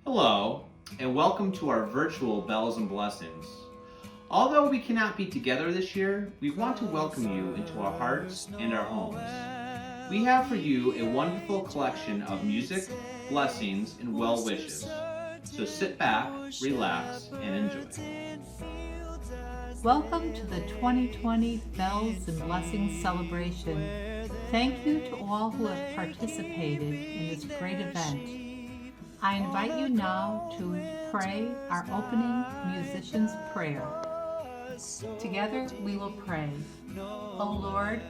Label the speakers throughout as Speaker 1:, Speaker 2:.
Speaker 1: Hello, and welcome to our virtual Bells and Blessings. Although we cannot be together this year, we want to welcome you into our hearts and our homes. We have for you a wonderful collection of music, blessings, and well wishes. So sit back, relax, and enjoy.
Speaker 2: Welcome to the 2020 Bells and Blessings celebration. Thank you to all who have participated in this great event. I invite you now to pray our opening musician's prayer. Together we will pray. O Lord,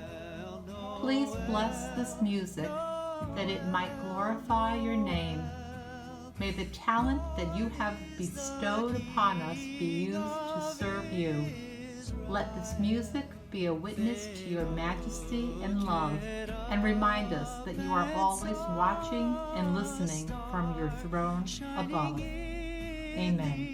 Speaker 2: please bless this music that it might glorify your name. May the talent that you have bestowed upon us be used to serve you. Let this music be a witness to your majesty and love, and remind us that you are always watching and listening from your throne above. Amen.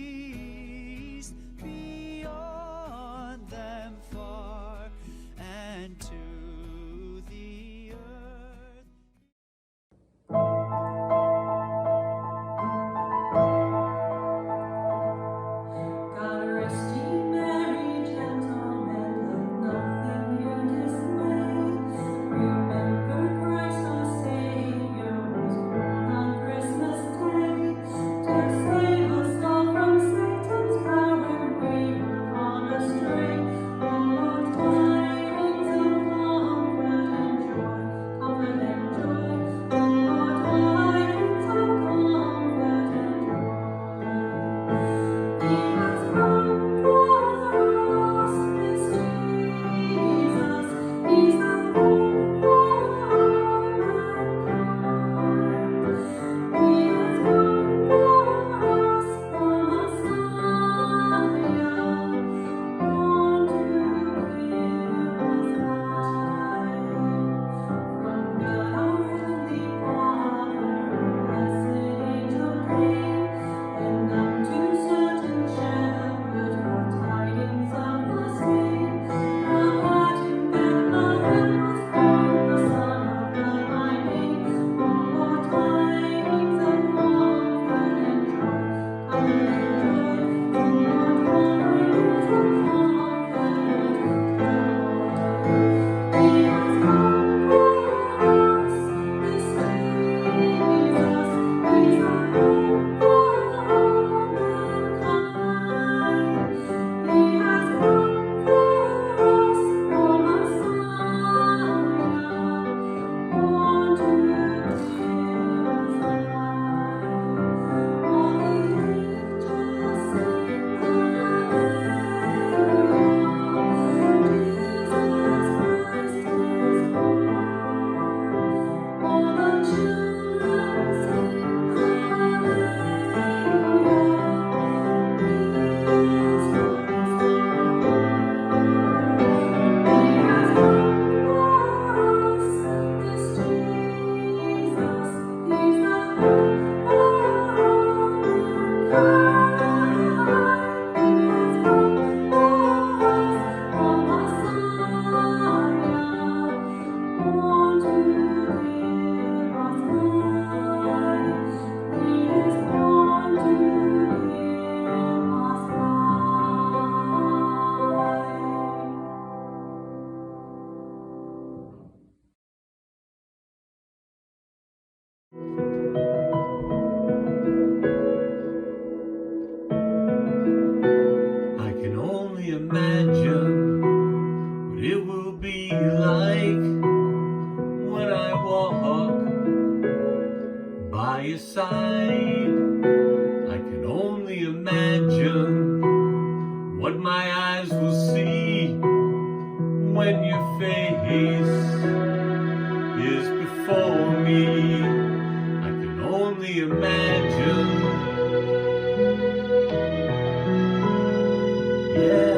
Speaker 3: What my eyes will see when your face is before me. I can only imagine. Yeah.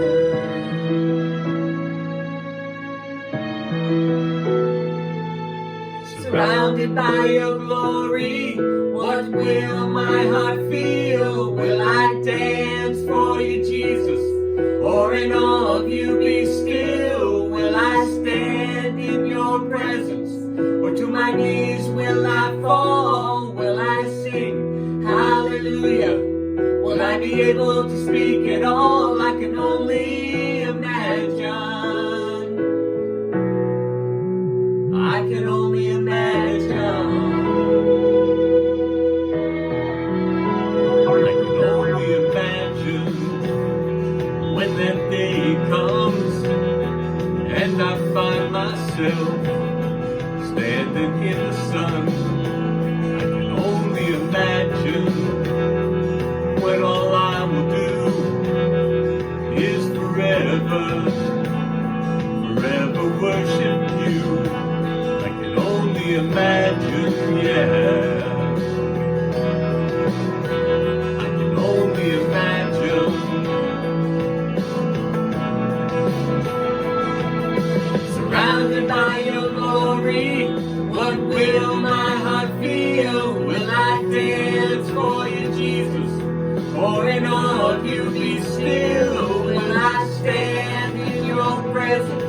Speaker 3: Surrounded by your glory, what will my heart feel? Will I dance for you, Jesus? Or in awe of you be still? Will I stand in your presence? Or to my knees will I fall? Will I sing hallelujah? be able to speak it all? I can only imagine. I can only imagine. I can only imagine when that day comes and I find myself standing in the sun. I can only imagine when all I will do is forever worship you. I can only imagine, yeah. I can only imagine. Surrounded by your glory, what will my heart feel? Will I dance for you, Jesus? Or in awe of you be still? Will I stand in your presence?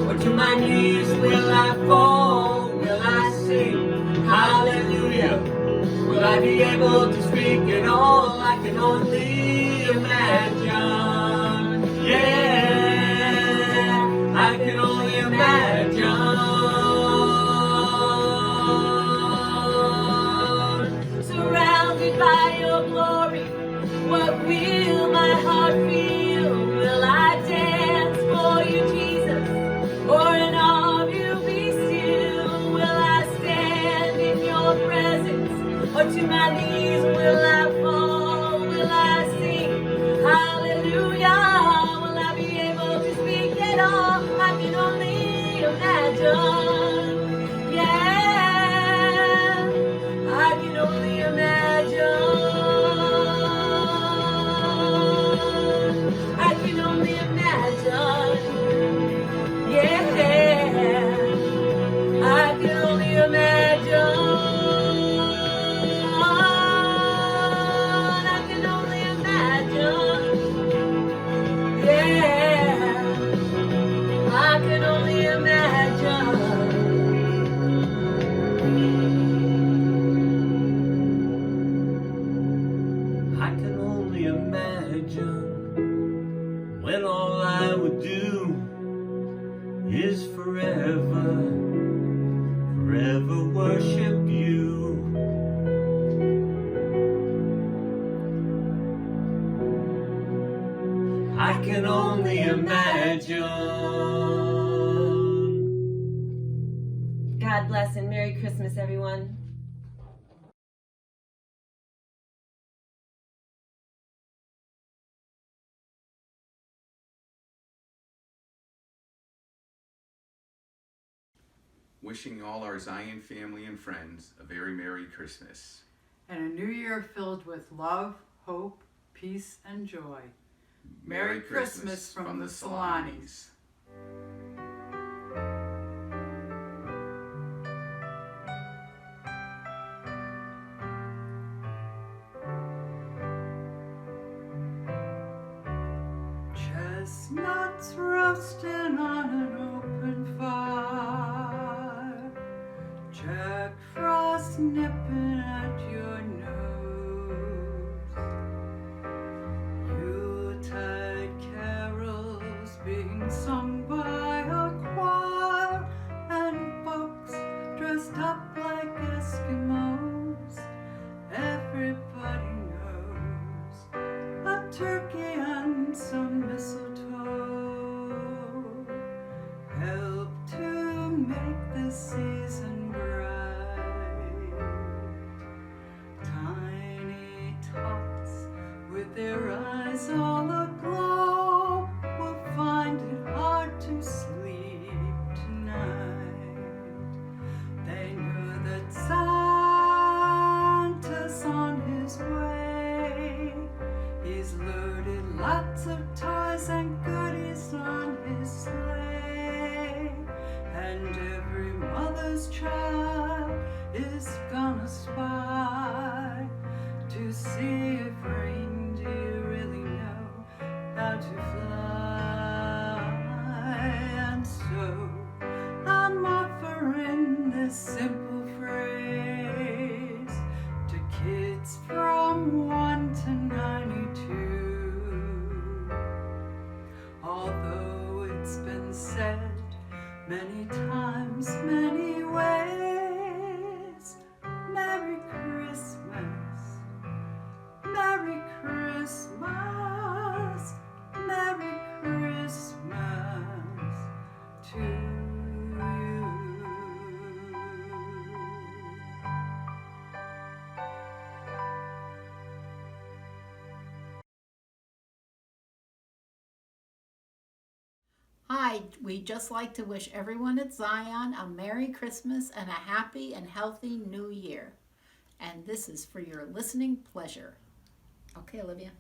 Speaker 3: Or to my knees will I fall? Will I sing hallelujah? Will I be able to speak it all? I can only imagine. Yeah, I can only imagine. Surrounded by your glory, what will my heart feel? Will I dance for you, Jesus? Or in awe of you be still? Will I stand in your presence? Or to my knees will I fall? Will I sing hallelujah? Will I be able to speak at all? I can only imagine. Yeah, I can only imagine. I can only imagine. Yeah, I can only imagine. I can only imagine. Yeah, I can only imagine. I can only imagine when all I would do is forever worship you. I can only imagine.
Speaker 4: God bless and Merry Christmas, everyone.
Speaker 5: Wishing all our Zion family and friends a very Merry Christmas.
Speaker 6: And a new year filled with love, hope, peace, and joy. Merry Christmas from the Solanis. Chestnuts roasting on an open fire, Jack Frost nipping at your nose, Yuletide carols being sung by a choir, and folks dressed up like Eskimos. Everybody knows a turkey and some mistletoe help to make the season bright. Tiny tots with their eyes all aglow will find it hard to sleep tonight. They know that Santa's on his way. He's loaded lots of toys and goodies on his sleigh, and every mother's child is gonna spy to see if reindeer really know how to fly. And so I'm offering this simple phrase to kids from 1 to 92.
Speaker 2: Hi, we'd just like to wish everyone at Zion a Merry Christmas and a happy and healthy New Year. And this is for your listening pleasure. Okay, Olivia.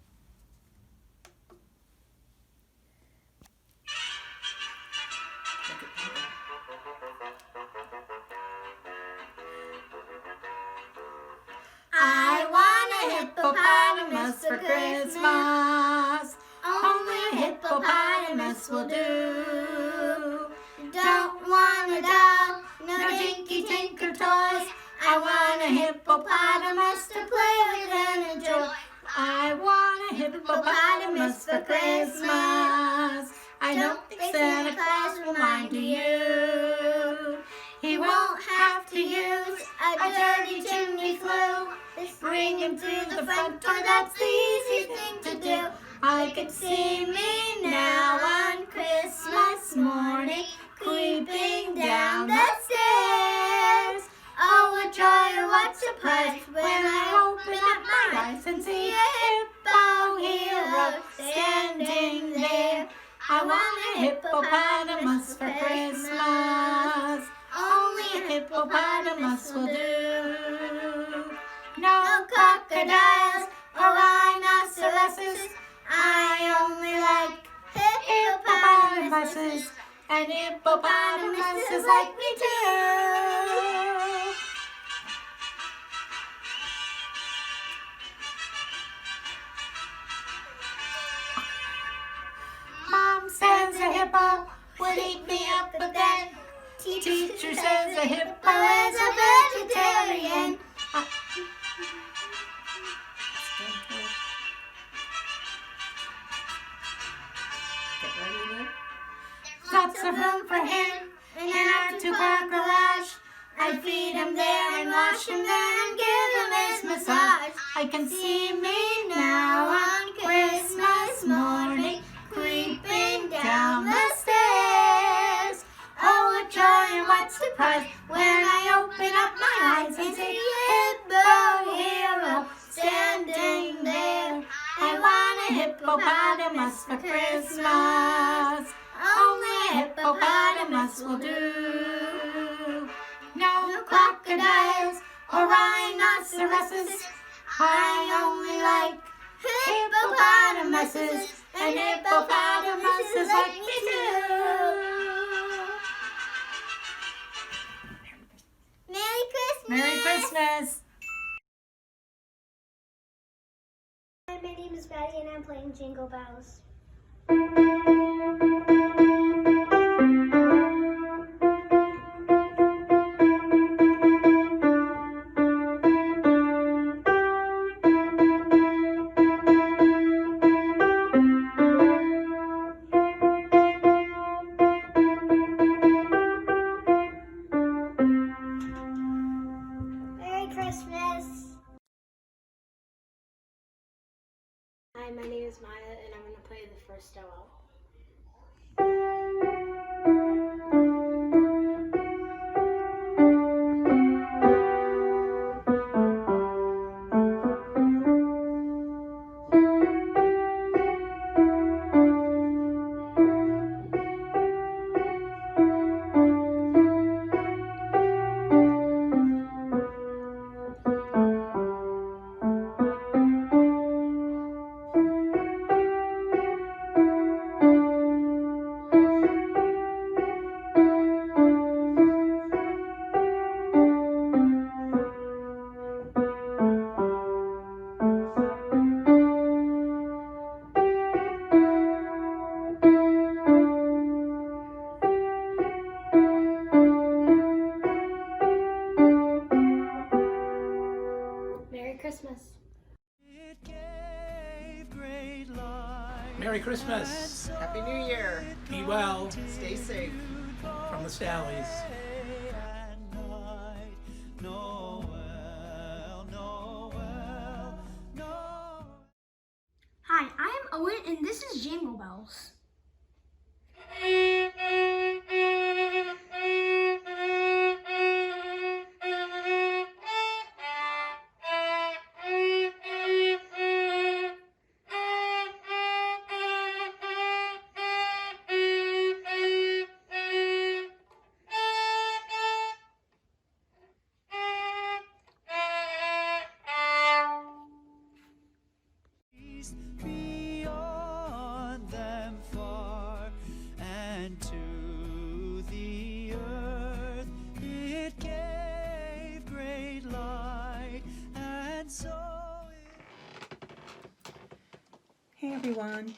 Speaker 7: I want a hippopotamus for Christmas. Only a hippopotamus will do. Don't want a doll, no dinky tinker toys. I want a hippopotamus to play with and enjoy. I want a hippopotamus for Christmas. I don't think Santa Claus will mind you. He won't have to use a dirty chimney flue. Just bring him to the front door, that's the easy thing to do. I could see me now on Christmas morning, creeping down the stairs. Oh, what joy or what surprise when I open up my eyes and see a hippo hero standing there. I want a hippopotamus for Christmas. Only a hippopotamus will do. No crocodiles or rhinoceroses. I only like hippopotamuses, and hippopotamuses like me too. Mom says a hippo would eat me up, but then teacher says a hippo is a vegetarian. Lots of room for him in our two-car garage. I feed him there and wash him there and give him his massage. I can see me now on Christmas morning, creeping down the stairs. Oh, what joy and what surprise when I open up my eyes and see hippo hero standing there. I want a hippopotamus for Christmas. Only a hippopotamus will do. No crocodiles or rhinoceroses. I only like hippopotamuses, and hippopotamuses like me too. Merry Christmas!
Speaker 2: Merry Christmas!
Speaker 7: Hi, my name is Maddie and I'm playing Jingle Bells. Merry Christmas! Hi, my name is Maya and I'm going to play the first solo. Merry Christmas.
Speaker 8: Merry Christmas.
Speaker 9: Happy New Year.
Speaker 8: Be well.
Speaker 9: Stay safe.
Speaker 8: From the Stallies.
Speaker 7: Hi, I am Owen and this is Jingle Bells.
Speaker 3: beyond them far, and to the earth it gave great light, and so
Speaker 9: Hey everyone,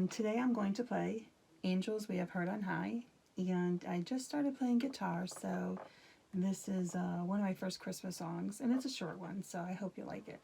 Speaker 9: today I'm going to play Angels We Have Heard on High, and I just started playing guitar, so this is one of my first Christmas songs, and it's a short one, so I hope you like it.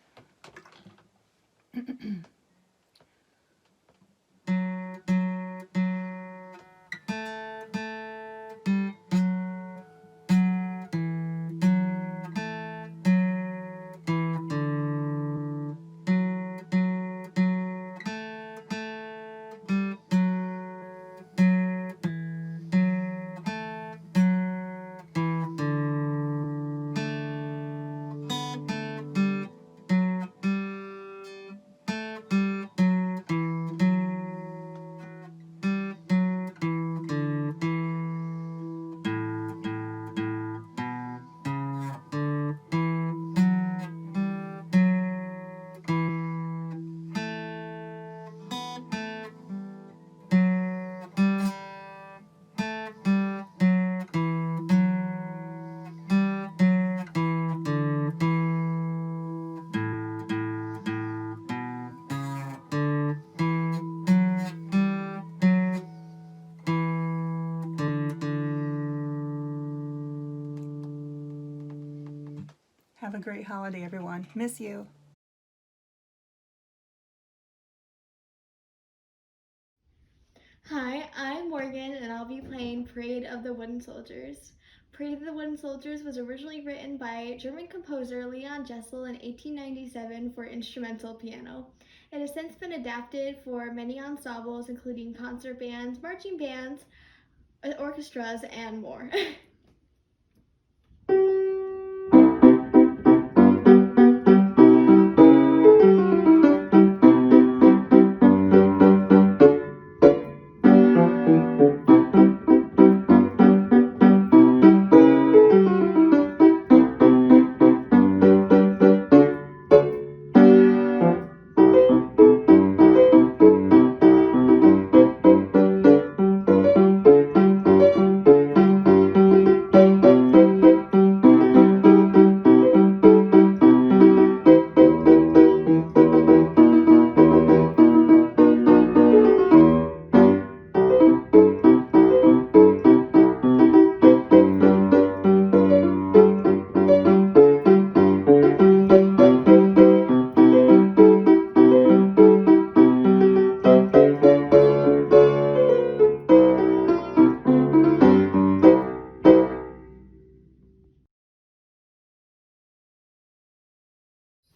Speaker 9: Have a great holiday, everyone. Miss you.
Speaker 10: Hi, I'm Morgan, and I'll be playing Parade of the Wooden Soldiers. Parade of the Wooden Soldiers was originally written by German composer Leon Jessel in 1897 for instrumental piano. It has since been adapted for many ensembles, including concert bands, marching bands, orchestras, and more.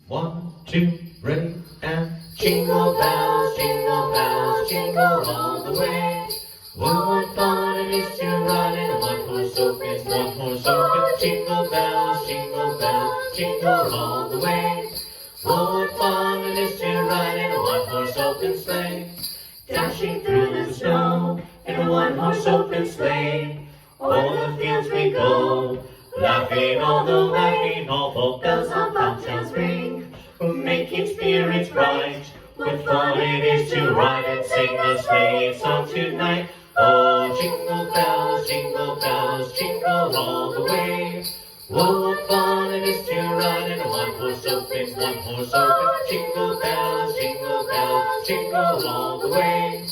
Speaker 3: One, two, ready, and jingle bells, jingle all the way. What fun it is to ride in a one-horse open, jingle bells, jingle all the way. What fun it is to ride in a one-horse open sleigh, dashing through the snow in a one-horse open sleigh. O'er the fields we go, laughing all the bells on bobtails ring, making spirits bright. What fun it is to ride and sing a sleighing song tonight. Oh, jingle bells, jingle all the way. Oh, what fun it is to ride in a one-horse open, jingle bells, jingle all the way.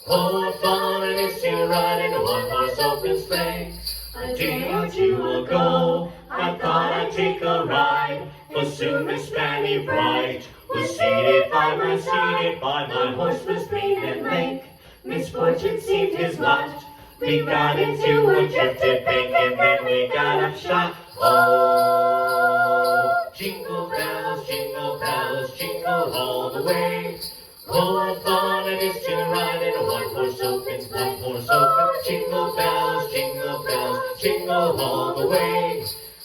Speaker 3: Oh, what fun it is to ride in a one-horse open sleigh. A day or two ago, I thought I'd take a ride, but soon Miss Fanny Bright was seated by my horse was lean and lank. Misfortune seemed his lot. We got into a drifted bank, and then we got upshot. Oh, jingle bells, jingle all the way. Oh, what fun it is to ride in a one-horse open, jingle bells, jingle all the way.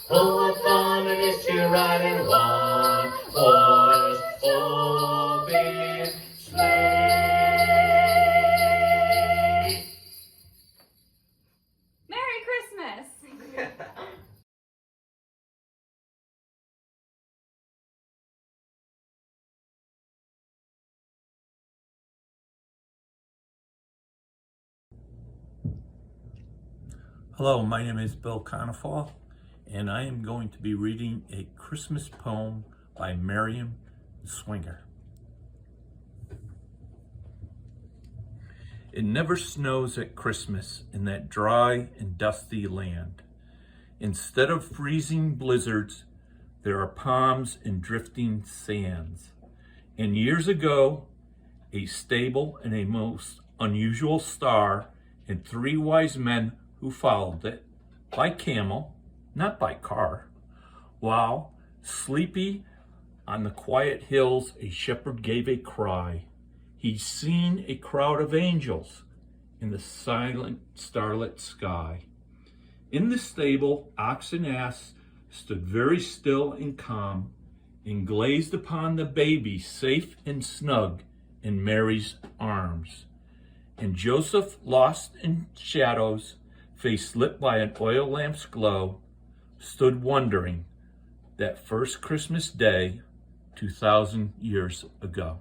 Speaker 3: Oh, what fun it is to ride in a one-horse open sleigh.
Speaker 11: Merry Christmas!
Speaker 12: Hello, my name is Bill Conifal, and I am going to be reading a Christmas poem by Miriam Swinger. It never snows at Christmas in that dry and dusty land. Instead of freezing blizzards, there are palms and drifting sands. And years ago, a stable and a most unusual star and 3 wise men who followed it, by camel, not by car, while sleepy on the quiet hills a shepherd gave a cry. He'd seen a crowd of angels in the silent starlit sky. In the stable, ox and ass stood very still and calm and gazed upon the baby safe and snug in Mary's arms. And Joseph, lost in shadows, face lit by an oil lamp's glow, stood wondering that first Christmas day 2,000 years ago.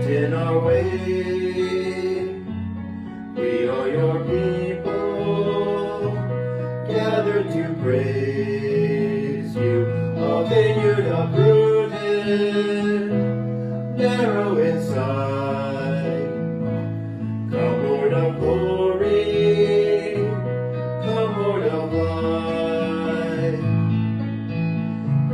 Speaker 3: in our way. We are your people, gathered to praise you. A vineyard uprooted, narrow inside. Come, Lord of glory, come, Lord of light.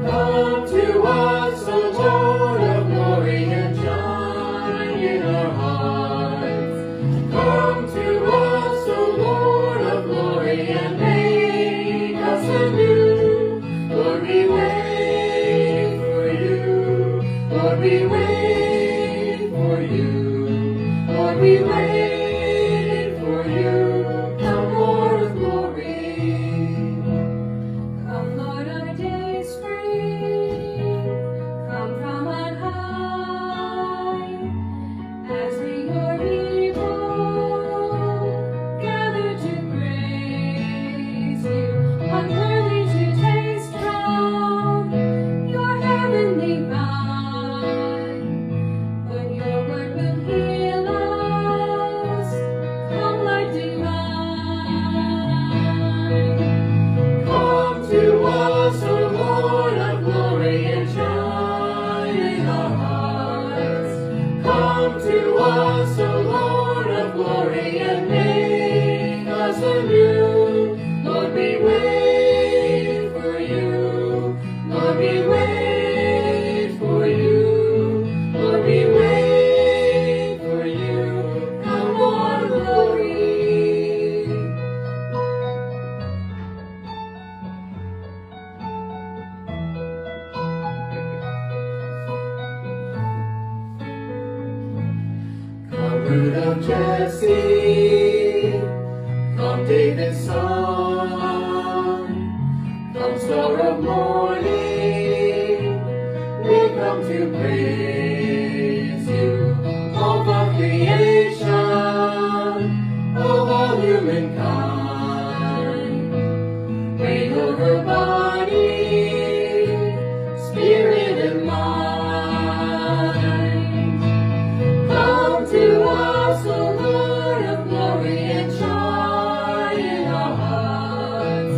Speaker 3: Come to us, O Lord of glory, and shine in our hearts. Come to us, O Lord of glory, and make us anew. Lord, we wait for you. Lord, we wait for you. Lord, we wait for you. Come, Lord of glory.
Speaker 11: Come, Lord, our days free. Come from on high. As we your people gather to praise you, unworthy to taste from your heavenly vine. But your word will heal us. Come, light divine.
Speaker 3: Come to us, O Lord of glory, and shine in our hearts. Come to us, O Lord of glory, and make us anew. Lord, we wait for you. Lord, we wait for you. Lord, we wait for you. Come, Lord of glory. Come, root of Jesse, come, David's son, come, star of morning, we come to praise you. All the creation, of all humankind, reign over body, spirit, and mind. Come to us, O Lord of glory, and shine in our hearts.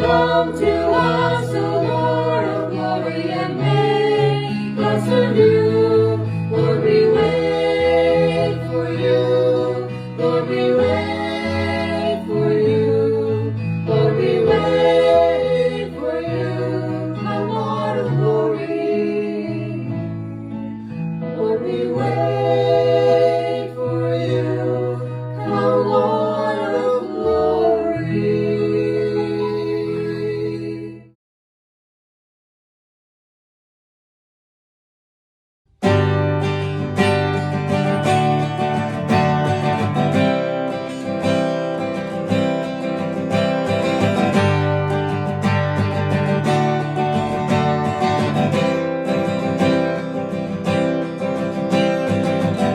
Speaker 3: Come to us, O Lord of glory, and make us anew. Lord, we wait for you. Lord, we wait for you. Lord, we wait for you. Come, Lord of glory. Lord, we wait for you. Come, Lord of glory.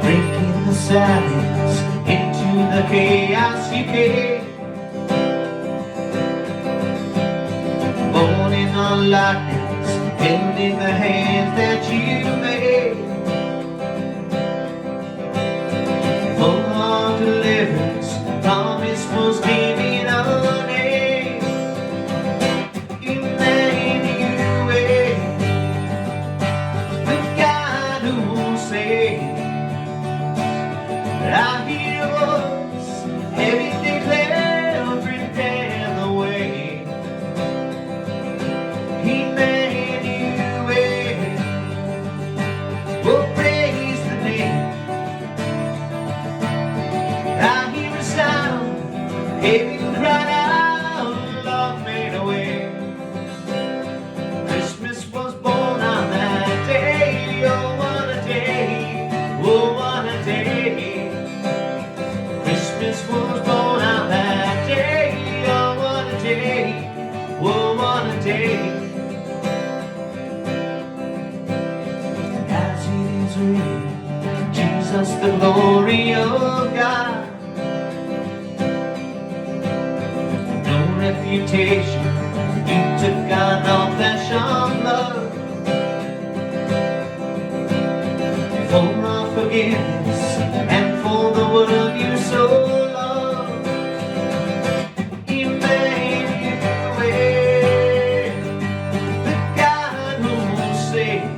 Speaker 1: Breaking the silence into the chaos you gave. Born in the likeness, held in the hands that you made. Full of deliverance, promise was given on it. Emmanuel, the God who will save. I hear a voice, heavy declare, prepare the way. Emmanuel, oh praise the name. I hear a sound, heavy cried out, love made a way. Christmas was born on that day, oh what a day, oh what a day. Christmas was born on that day, oh what a day, oh what a day. As it is written, Jesus the glory of God. No reputation, you took on all flesh of love. Full of
Speaker 3: forgiveness and for the word you so loved. Emmanuel, the God who will save.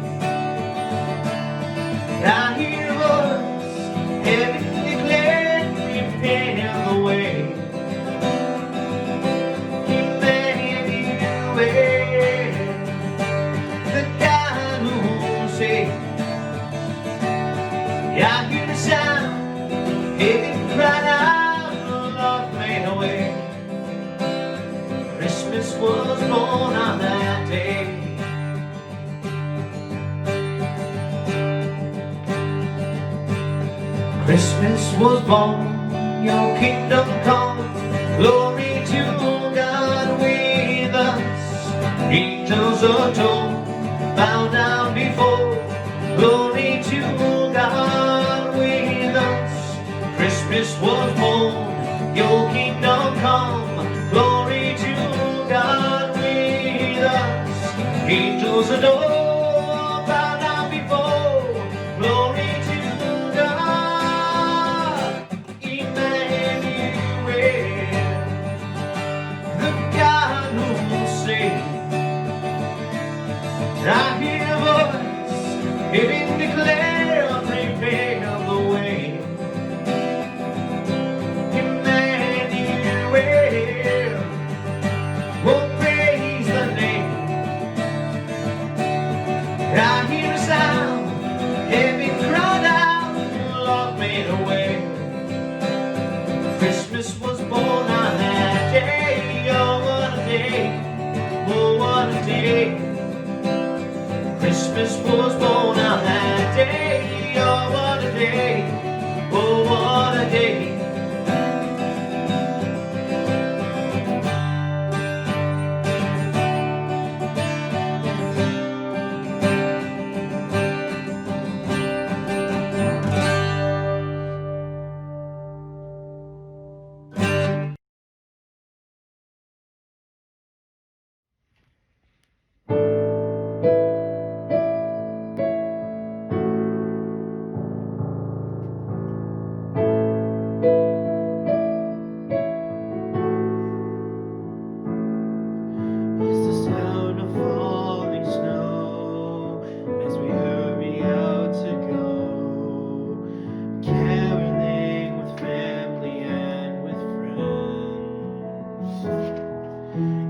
Speaker 3: I hear a voice, heaven declared, prepare the way. Emmanuel, the God who will save. I hear the sound, heaven cried out, Lord made a way. Christmas was born on that day. Christmas was born, your kingdom come, glory to God with us. Angels adore, bow down before, glory to God with us. Christmas was born, your kingdom come, glory to God with us. Angels adore, bow down before, glory to God. Emmanuel, the God who will save. I hear a voice, heaven declare, prepare the way. Emmanuel, oh praise the name. I hear a sound, heaven cried out, Lord made a way. Christmas was born on that day, oh what a day, oh what a day. Christmas was born on that day, oh what a day, oh what a day. It's the sound of falling snow as we hurry out to go, caroling with family and with friends.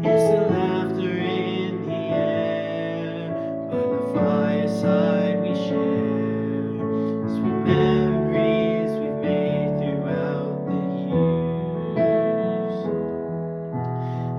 Speaker 3: It's the laughter in the air by the fireside we share, sweet memories we've made throughout the years.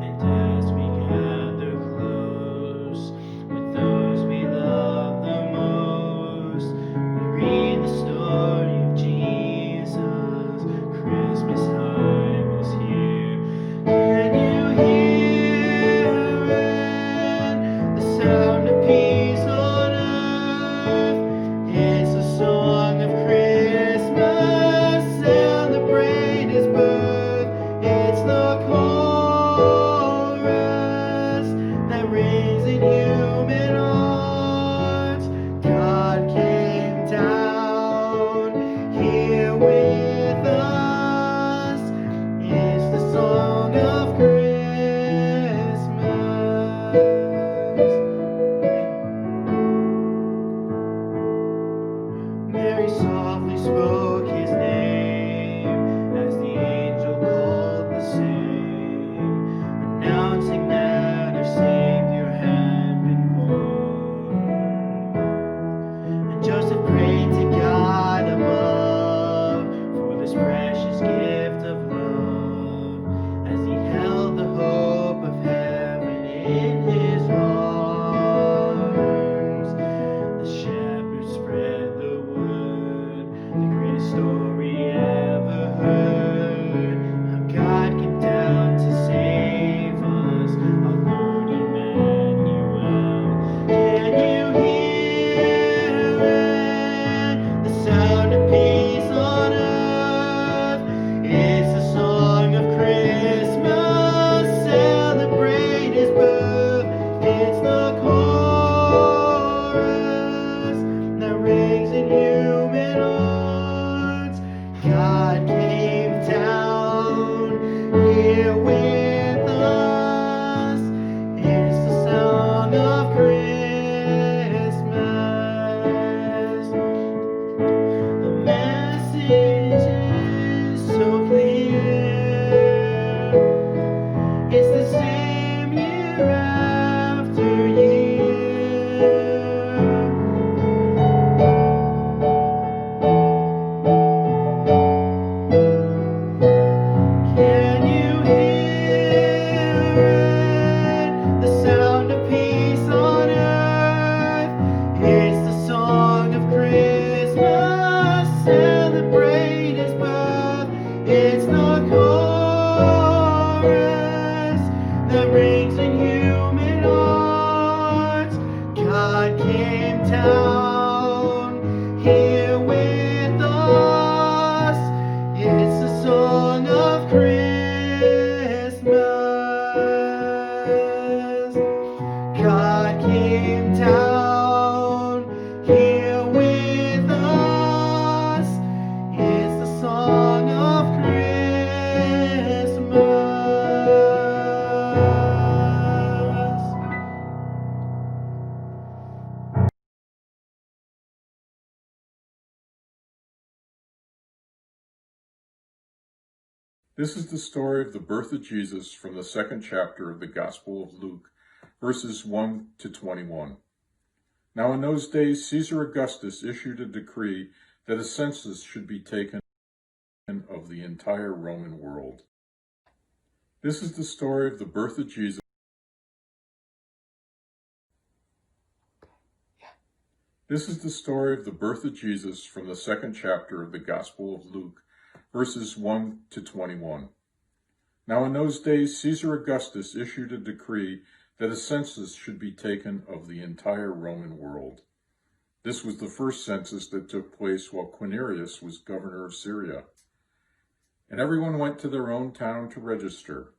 Speaker 3: And as we gather close with those we love the most, we read the story of Jesus. Christmas time is here. Can you hear it? The sound of peace on earth. It's a song of Christmas. Celebrate His birth. It's the chorus that rings in human hearts. God came down here with us. It's the song of Christmas. Mary softly spoke His name as the angel called the same, announcing that our Savior had been born. And Joseph prayed to God above for this precious gift of love as he held the hope of heaven in his arms. The shepherds spread the word, the greatest story ever heard. How God came down to save us, our Lord Emmanuel. Can you hear it? The sound of peace on earth. It's the song of Christmas. Celebrate His birth. It's the chorus that rings in human hearts.
Speaker 13: This is the story of the birth of Jesus from the second chapter of the Gospel of Luke, verses 1 to 21. Now in those days Caesar Augustus issued a decree that a census should be taken of the entire Roman world. This is the story of the birth of Jesus. This is the story of the birth of Jesus from the second chapter of the Gospel of Luke, verses 1 to 21. Now in those days Caesar Augustus issued a decree that a census should be taken of the entire Roman world. This was the first census that took place while Quirinius was governor of Syria. And everyone went to their own town to register.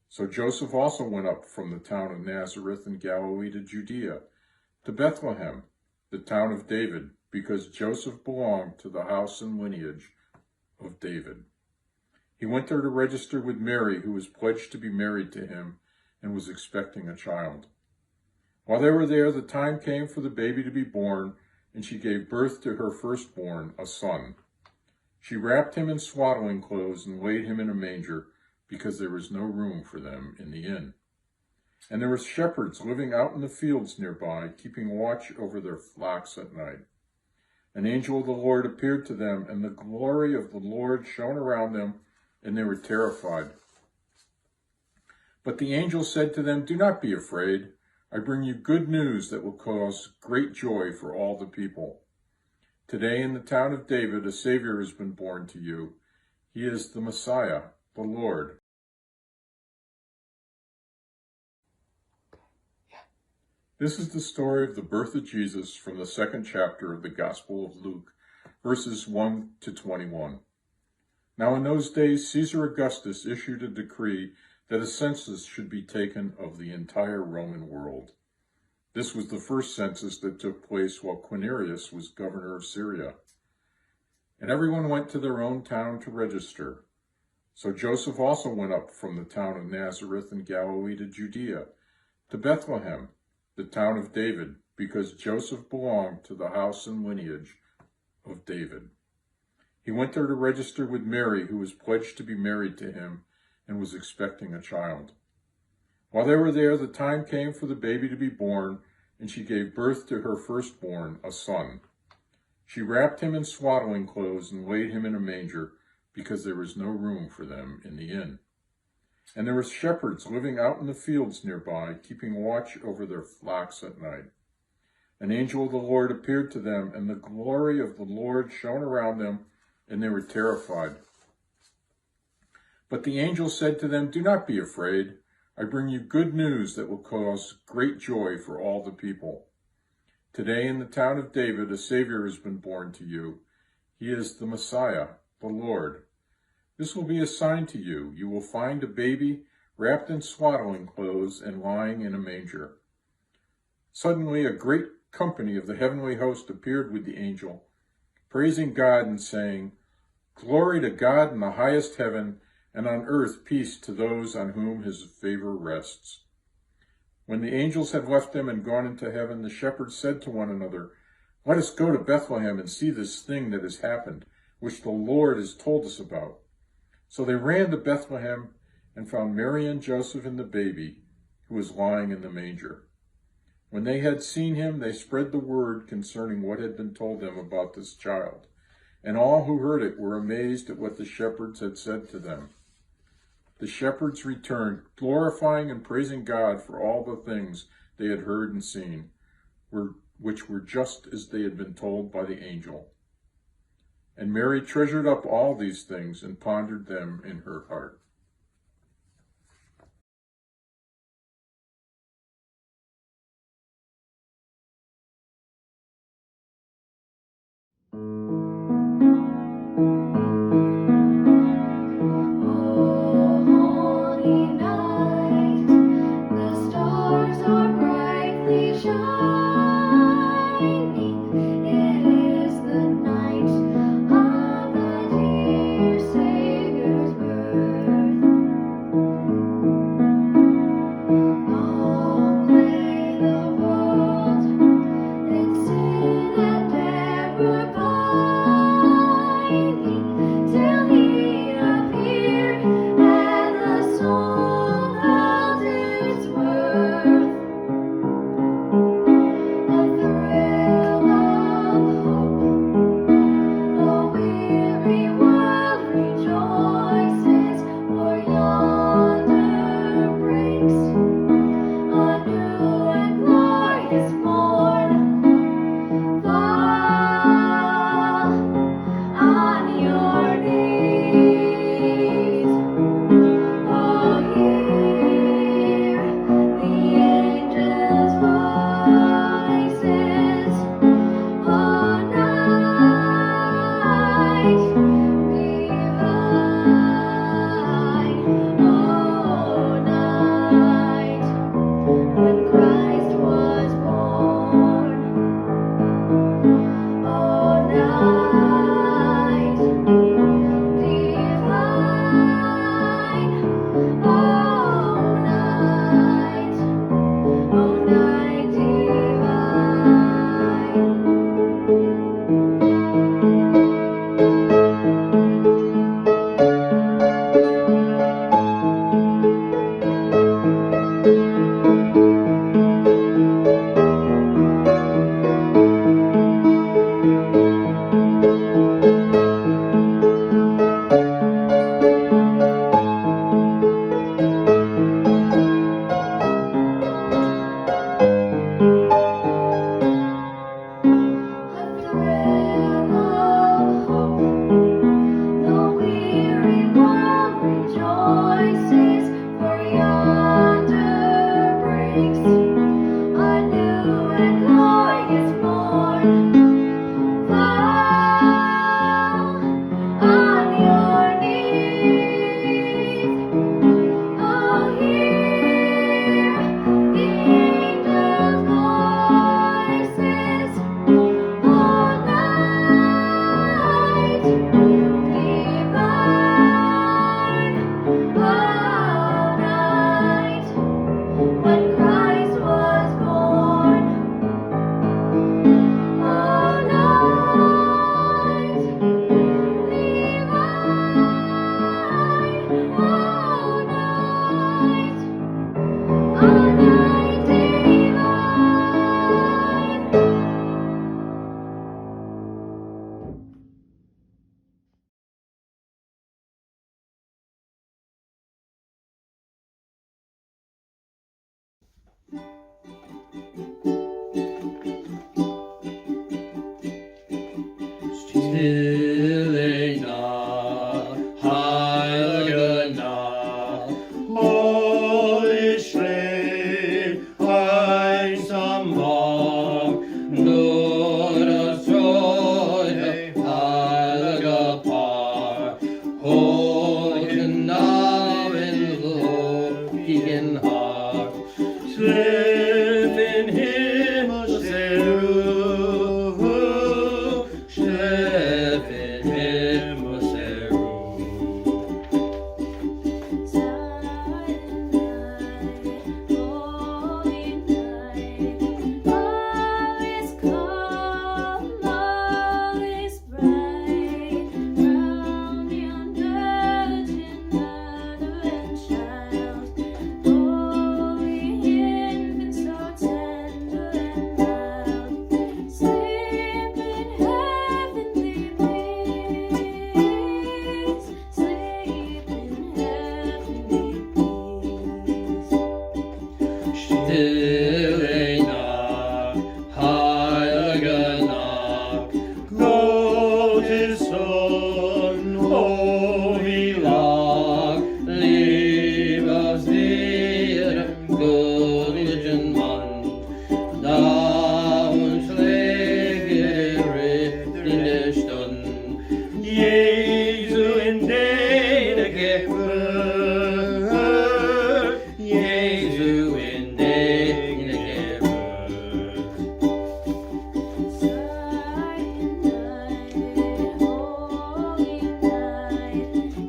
Speaker 13: So Joseph also went up from the town of Nazareth in Galilee to Judea, to Bethlehem, the town of David, because Joseph belonged to the house and lineage of David. He went there to register with Mary, who was pledged to be married to him and was expecting a child. While they were there, the time came for the baby to be born, and she gave birth to her firstborn, a son. She wrapped him in swaddling clothes and laid him in a manger, because there was no room for them in the inn. And there were shepherds living out in the fields nearby, keeping watch over their flocks at night. An angel of the Lord appeared to them, and the glory of the Lord shone around them, and they were terrified. But the angel said to them, "Do not be afraid. I bring you good news that will cause great joy for all the people. Today in the town of David a Savior has been born to you. He is the Messiah, the Lord." This is the story of the birth of Jesus from the second chapter of the Gospel of Luke, verses 1 to 21. Now in those days Caesar Augustus issued a decree that a census should be taken of the entire Roman world. This was the first census that took place while Quirinius was governor of Syria. And everyone went to their own town to register. So Joseph also went up from the town of Nazareth in Galilee to Judea, to Bethlehem, the town of David, because Joseph belonged to the house and lineage of David. He went there to register with Mary, who was pledged to be married to him and was expecting a child. While they were there, the time came for the baby to be born, and she gave birth to her firstborn, a son. She wrapped him in swaddling clothes and laid him in a manger, because there was no room for them in the inn. And there were shepherds living out in the fields nearby, keeping watch over their flocks at night. An angel of the Lord appeared to them, and the glory of the Lord shone around them, and they were terrified. But the angel said to them, "Do not be afraid. I bring you good news that will cause great joy for all the people. Today in the town of David a Savior has been born to you. He is the Messiah, the Lord. This will be a sign to you. You will find a baby wrapped in swaddling clothes and lying in a manger." Suddenly a great company of the heavenly host appeared with the angel, praising God and saying, "Glory to God in the highest heaven, and on earth peace to those on whom his favor rests." When the angels had left them and gone into heaven, the shepherds said to one another, "Let us go to Bethlehem and see this thing that has happened, which the Lord has told us about." So they ran to Bethlehem and found Mary and Joseph and the baby, who was lying in the manger. When they had seen him, they spread the word concerning what had been told them about this child, and all who heard it were amazed at what the shepherds had said to them. The shepherds returned, glorifying and praising God for all the things they had heard and seen, which were just as they had been told by the angel. And Mary treasured up all these things and pondered them in her heart.
Speaker 11: Savior's birth.
Speaker 3: Stille Nacht, heilige Nacht, Holy schläft einsam wach, nur das treue heilige Paar, hoch hinauf in logigen Hag, schläft in Himmels Ruhe, schläft in Himmels Ruhe. Stille Nacht, heilige Nacht, Gottes Sohn, oh wie lag, liebes dir, göttlichen Mann, da uns läge in der Stunde, Jesu in der Geburt, Jesu in der Geburt.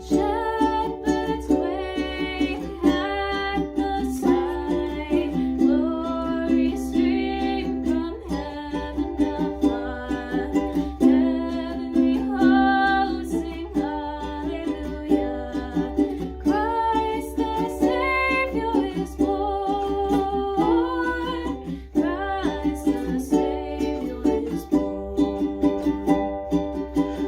Speaker 11: Shepherds wake at the sight, glory stream from heaven afar. Heavenly hosts sing hallelujah. Christ the Savior is born. Christ the Savior is born.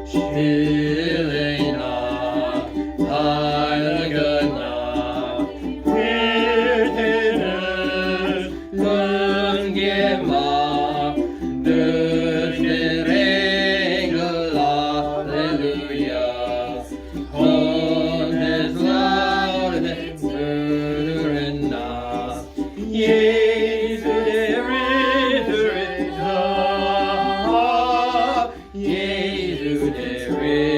Speaker 3: Stille Nacht, heilige Nacht, Hirtenes Gemach, durch den Engel, Halleluja, und es lautet hören nach, Jesu der Ritter ist da, Jesu der Ritter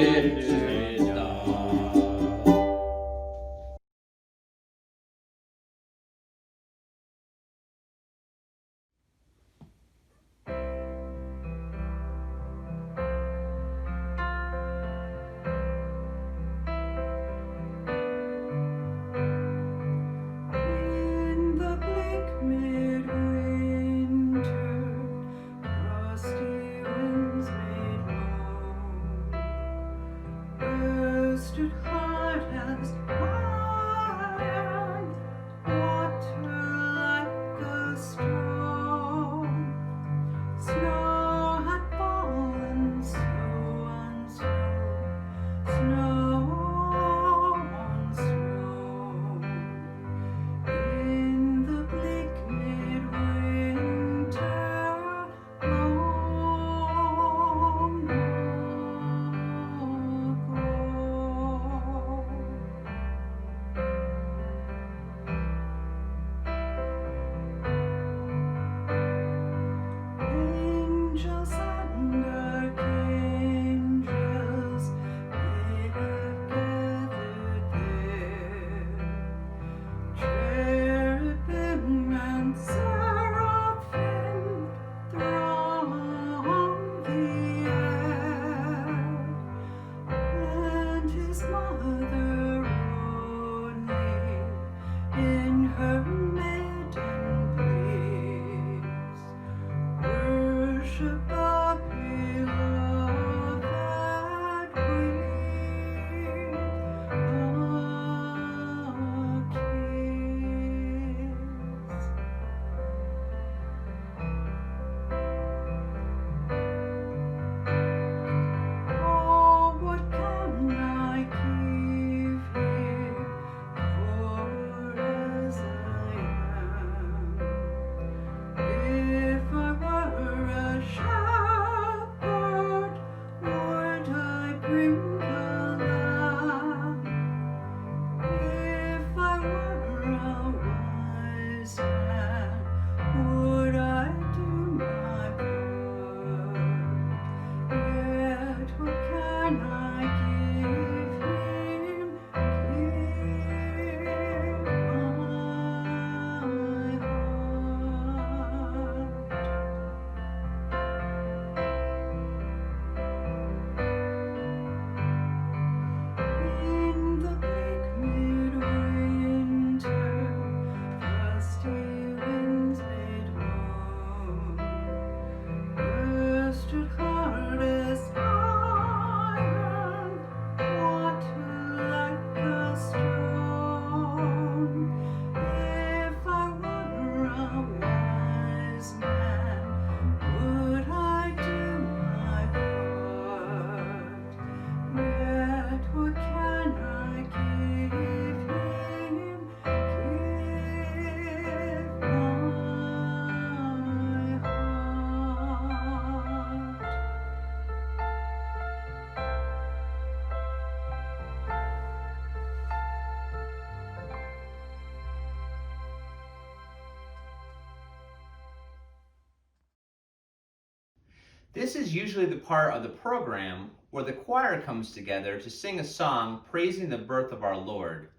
Speaker 1: This is usually the part of the program where the choir comes together to sing a song praising the birth of our Lord.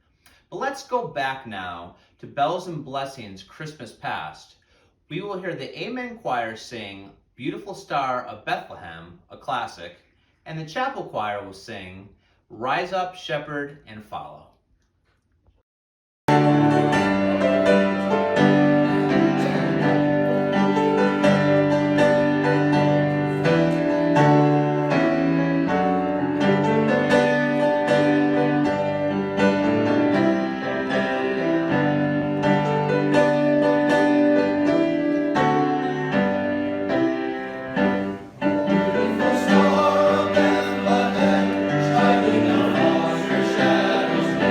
Speaker 1: But let's go back now to Bells and Blessings Christmas Past. We will hear the Amen Choir sing Beautiful Star of Bethlehem, a classic, and the Chapel Choir will sing Rise Up, Shepherd, and Follow.
Speaker 3: Star of Bethlehem, shining across your shadows.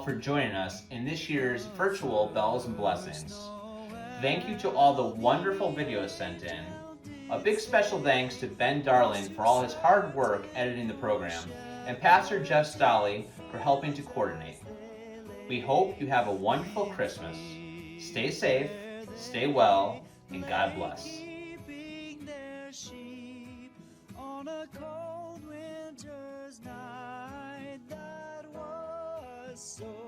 Speaker 1: for joining us in this year's virtual Bells and Blessings. Thank you to all the wonderful videos sent in. A big special thanks to Ben Darling for all his hard work editing the program, and Pastor Jeff Stolley for helping to coordinate. We hope you have a wonderful Christmas. Stay safe, stay well, and God bless.
Speaker 3: On a cold winter's night that was so